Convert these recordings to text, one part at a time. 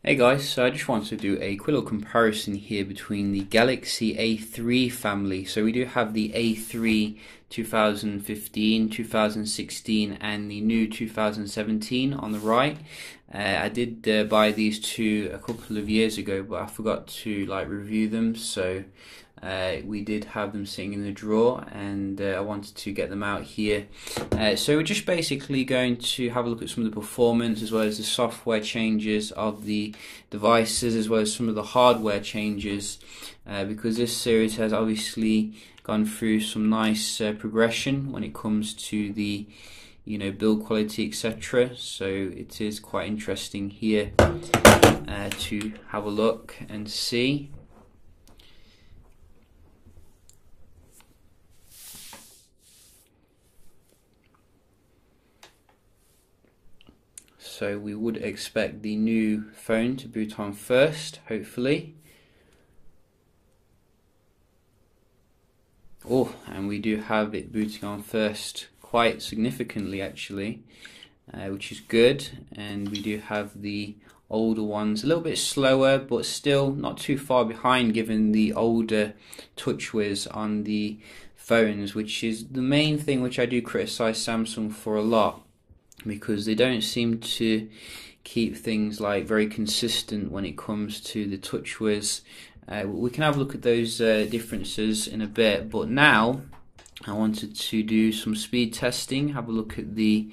Hey guys, so I just wanted to do a quick little comparison here between the Galaxy A3 family. So we do have the A3 2015, 2016 and the new 2017 on the right. I did buy these two a couple of years ago, but I forgot to review them, so we did have them sitting in the drawer, and I wanted to get them out here. So we're just basically going to have a look at some of the performance as well as the software changes of the devices, as well as some of the hardware changes, because this series has obviously gone through some nice progression when it comes to the build quality, etc. So it is quite interesting here to have a look and see. So we would expect the new phone to boot on first, hopefully. Oh, and we do have it booting on first quite significantly actually, which is good. And we do have the older ones a little bit slower, but still not too far behind given the older TouchWiz on the phones, which is the main thing which I do criticize Samsung for a lot, because they don't seem to keep things very consistent when it comes to the TouchWiz. We can have a look at those differences in a bit, but now I wanted to do some speed testing, have a look at the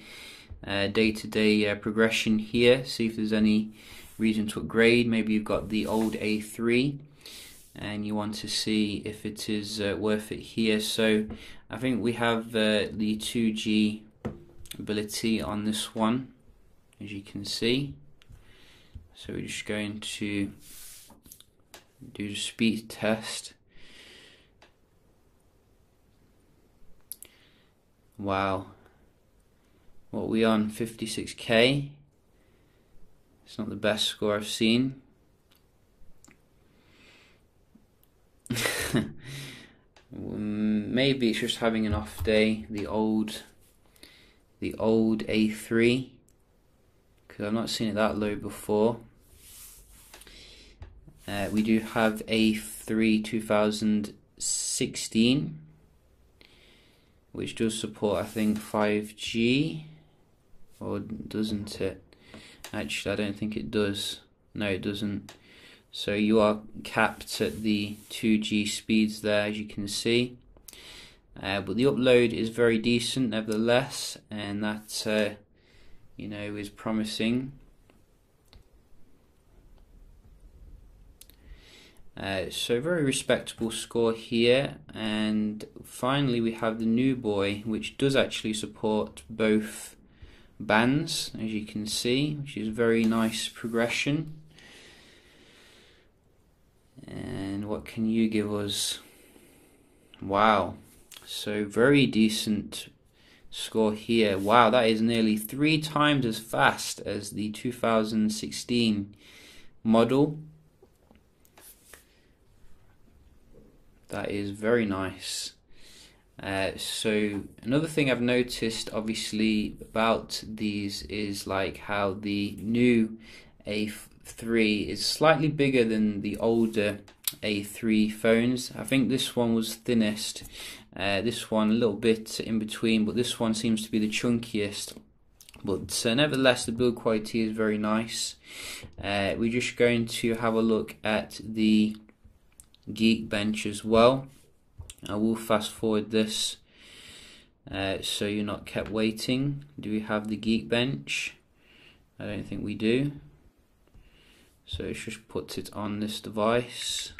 day-to-day progression here, see if there's any reason to upgrade. Maybe you've got the old A3 and you want to see if it is worth it here. So I think we have the 2G ability on this one, as you can see. So we're just going to do the speed test. Wow, what are we on? 56k. It's not the best score I've seen. Maybe it's just having an off day, the old A3, because I've not seen it that low before. We do have A3 2016, which does support, I think, 5G, or doesn't it? Actually, I don't think it does. No, it doesn't. So you are capped at the 2G speeds there, as you can see. But the upload is very decent nevertheless, and that is promising. So very respectable score here. And finally we have the new boy, which does actually support both bands, as you can see, which is very nice progression. And what can you give us? Wow, so very decent score here. Wow, that is nearly 3 times as fast as the 2016 model. That is very nice. So another thing I've noticed obviously about these is how the new A3 is slightly bigger than the older A3 phones. I think this one was thinnest, this one a little bit in between, but this one seems to be the chunkiest. But nevertheless, the build quality is very nice. We're just going to have a look at the Geekbench as well. I will fast forward this so you're not kept waiting. Do we have the Geekbench? I don't think we do. So it just puts it on this device.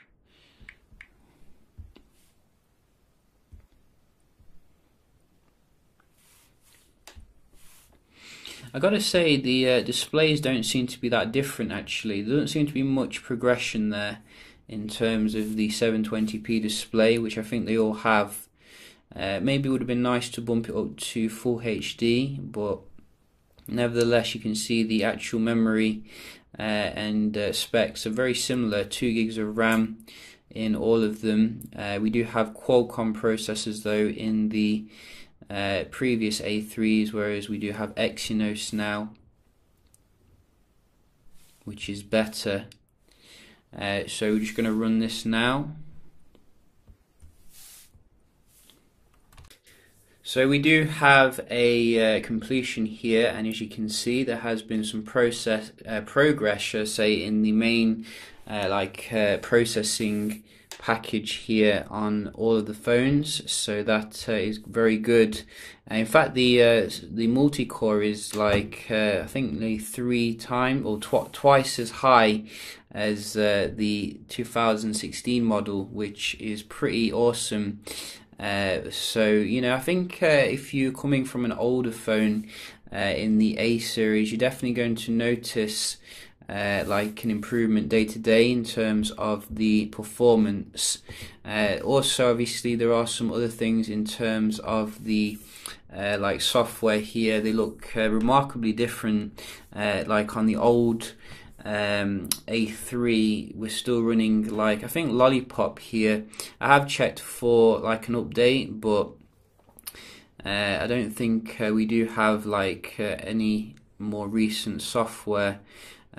I gotta say, the displays don't seem to be that different actually. There doesn't seem to be much progression there in terms of the 720p display, which I think they all have. Maybe it would have been nice to bump it up to full HD, but nevertheless you can see the actual memory and specs are very similar. 2 gigs of RAM in all of them. We do have Qualcomm processors though in the previous A3s, whereas we do have Exynos now. which is better. So we're just going to run this now. So we do have a completion here, and as you can see, there has been some progress, say, in the main processing package here on all of the phones. So that is very good. In fact, the multi-core is like I think nearly 3 times or twice as high as the 2016 model, which is pretty awesome. So I think if you're coming from an older phone in the A series, you're definitely going to notice like an improvement day to day in terms of the performance. Also, obviously, there are some other things in terms of the like software here. They look remarkably different. Like on the old A3, we're still running like I think Lollipop here. I have checked for like an update, but I don't think we do have like any more recent software.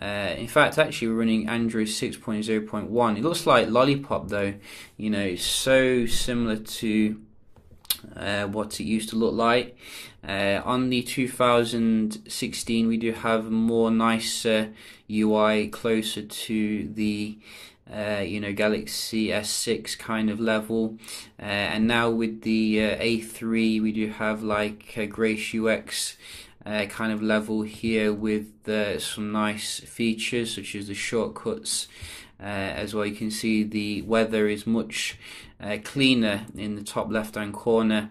In fact, actually we're running Android 6.0.1. It looks like Lollipop though, it's so similar to what it used to look like. On the 2016 we do have more nicer UI, closer to the Galaxy S6 kind of level, and now with the A3 we do have like Grace UX kind of level here with some nice features such as the shortcuts. As well, you can see the weather is much cleaner in the top left hand corner,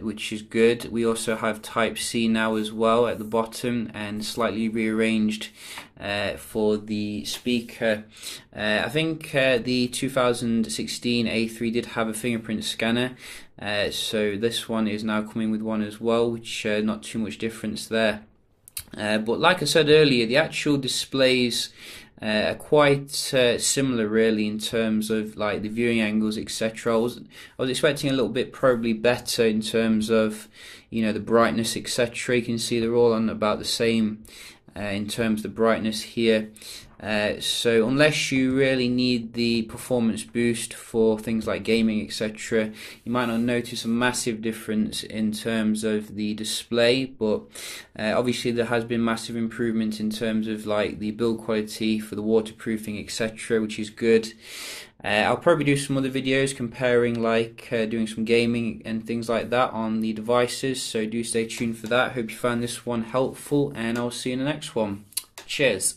which is good. We also have Type-C now as well at the bottom, and slightly rearranged for the speaker. I think the 2016 A3 did have a fingerprint scanner, so this one is now coming with one as well, which not too much difference there. But like I said earlier, the actual displays are quite similar really in terms of like the viewing angles, etc. I was expecting a little bit probably better in terms of the brightness, etc. You can see they're all on about the same in terms of the brightness here. So unless you really need the performance boost for things like gaming, etc., you might not notice a massive difference in terms of the display, but obviously there has been massive improvement in terms of like the build quality for the waterproofing, etc., which is good. I'll probably do some other videos comparing like doing some gaming and things like that on the devices, so do stay tuned for that. Hope you found this one helpful, and I'll see you in the next one. Cheers.